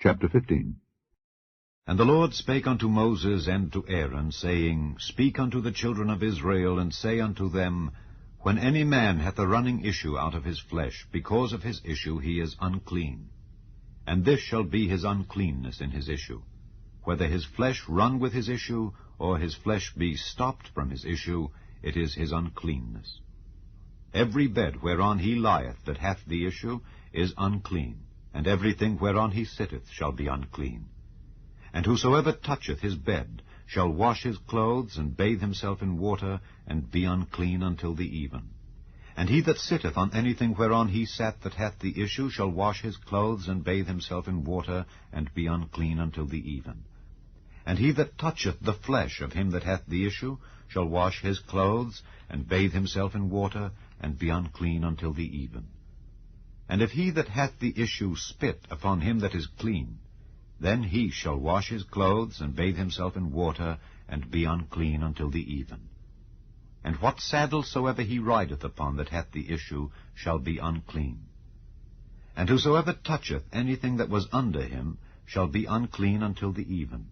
Chapter 15. And the Lord spake unto Moses and to Aaron, saying, Speak unto the children of Israel, and say unto them, When any man hath a running issue out of his flesh, because of his issue he is unclean. And this shall be his uncleanness in his issue, whether his flesh run with his issue, or his flesh be stopped from his issue, it is his uncleanness. Every bed whereon he lieth that hath the issue is unclean, and everything whereon he sitteth shall be unclean. And whosoever toucheth his bed shall wash his clothes, and bathe himself in water, and be unclean until the even. And he that sitteth on anything whereon he sat that hath the issue shall wash his clothes, and bathe himself in water, and be unclean until the even. And he that toucheth the flesh of him that hath the issue shall wash his clothes, and bathe himself in water, and be unclean until the even. And if he that hath the issue spit upon him that is clean, then he shall wash his clothes, and bathe himself in water, and be unclean until the even. And what saddle soever he rideth upon that hath the issue shall be unclean. And whosoever toucheth anything that was under him shall be unclean until the even.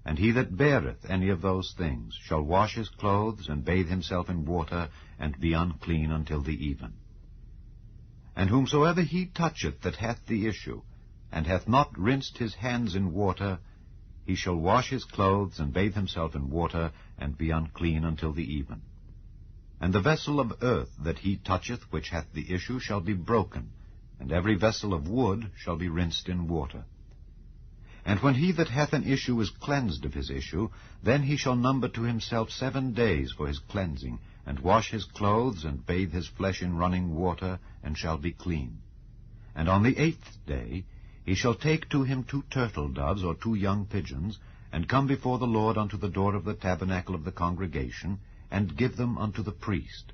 And he that beareth any of those things shall wash his clothes, and bathe himself in water, and be unclean until the even. And whomsoever he toucheth that hath the issue, and hath not rinsed his hands in water, he shall wash his clothes, and bathe himself in water, and be unclean until the even. And the vessel of earth that he toucheth which hath the issue shall be broken, and every vessel of wood shall be rinsed in water. And when he that hath an issue is cleansed of his issue, then he shall number to himself 7 days for his cleansing, and wash his clothes, and bathe his flesh in running water, and shall be clean. And on the 8th day he shall take to him 2 turtle doves, or 2 young pigeons, and come before the Lord unto the door of the tabernacle of the congregation, and give them unto the priest.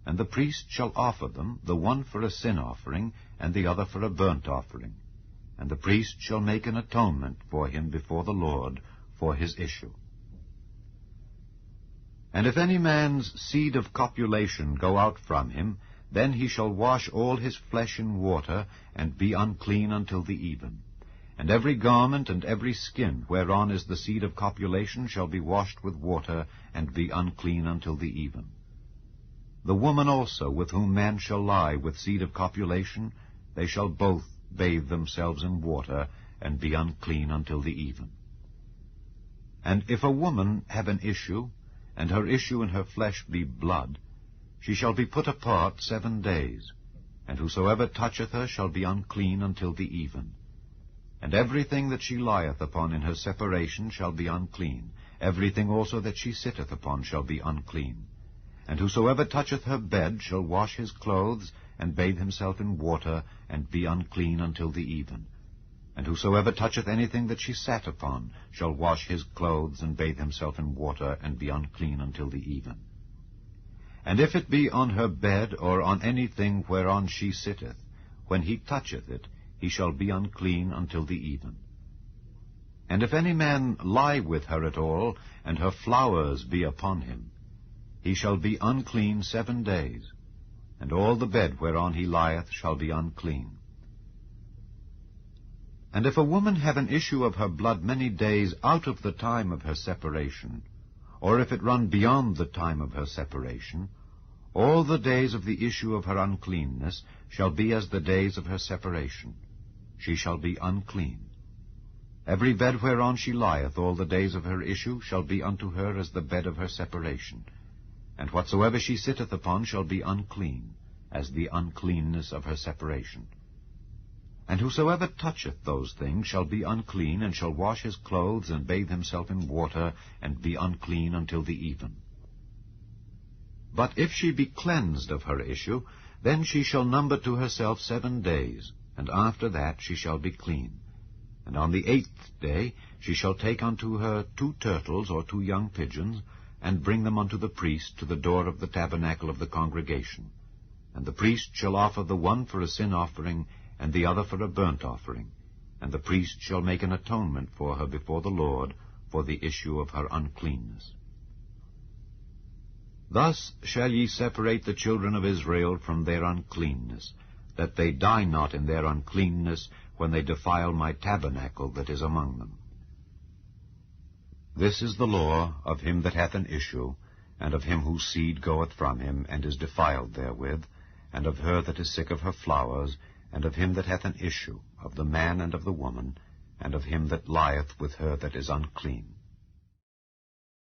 And the priest shall offer them, the one for a sin offering, and the other for a burnt offering. And the priest shall make an atonement for him before the Lord for his issue. And if any man's seed of copulation go out from him, then he shall wash all his flesh in water, and be unclean until the even. And every garment and every skin whereon is the seed of copulation shall be washed with water, and be unclean until the even. The woman also with whom man shall lie with seed of copulation, they shall both bathe themselves in water, and be unclean until the even. And if a woman have an issue, and her issue in her flesh be blood, she shall be put apart 7 days, and whosoever toucheth her shall be unclean until the even. And everything that she lieth upon in her separation shall be unclean, everything also that she sitteth upon shall be unclean. And whosoever toucheth her bed shall wash his clothes, and bathe himself in water, and be unclean until the even. And whosoever toucheth anything that she sat upon shall wash his clothes, and bathe himself in water, and be unclean until the even. And if it be on her bed, or on anything whereon she sitteth, when he toucheth it, he shall be unclean until the even. And if any man lie with her at all, and her flowers be upon him, he shall be unclean 7 days, and all the bed whereon he lieth shall be unclean. And if a woman have an issue of her blood many days out of the time of her separation, or if it run beyond the time of her separation, all the days of the issue of her uncleanness shall be as the days of her separation. She shall be unclean. Every bed whereon she lieth all the days of her issue shall be unto her as the bed of her separation. And whatsoever she sitteth upon shall be unclean, as the uncleanness of her separation. And whosoever toucheth those things shall be unclean, and shall wash his clothes, and bathe himself in water, and be unclean until the even. But if she be cleansed of her issue, then she shall number to herself 7 days, and after that she shall be clean. And on the 8th day she shall take unto her 2 turtles, or 2 young pigeons, and bring them unto the priest to the door of the tabernacle of the congregation. And the priest shall offer the one for a sin offering, and the other for a burnt offering. And the priest shall make an atonement for her before the Lord for the issue of her uncleanness. Thus shall ye separate the children of Israel from their uncleanness, that they die not in their uncleanness, when they defile my tabernacle that is among them. This is the law of him that hath an issue, and of him whose seed goeth from him, and is defiled therewith, and of her that is sick of her flowers, and of him that hath an issue, of the man and of the woman, and of him that lieth with her that is unclean.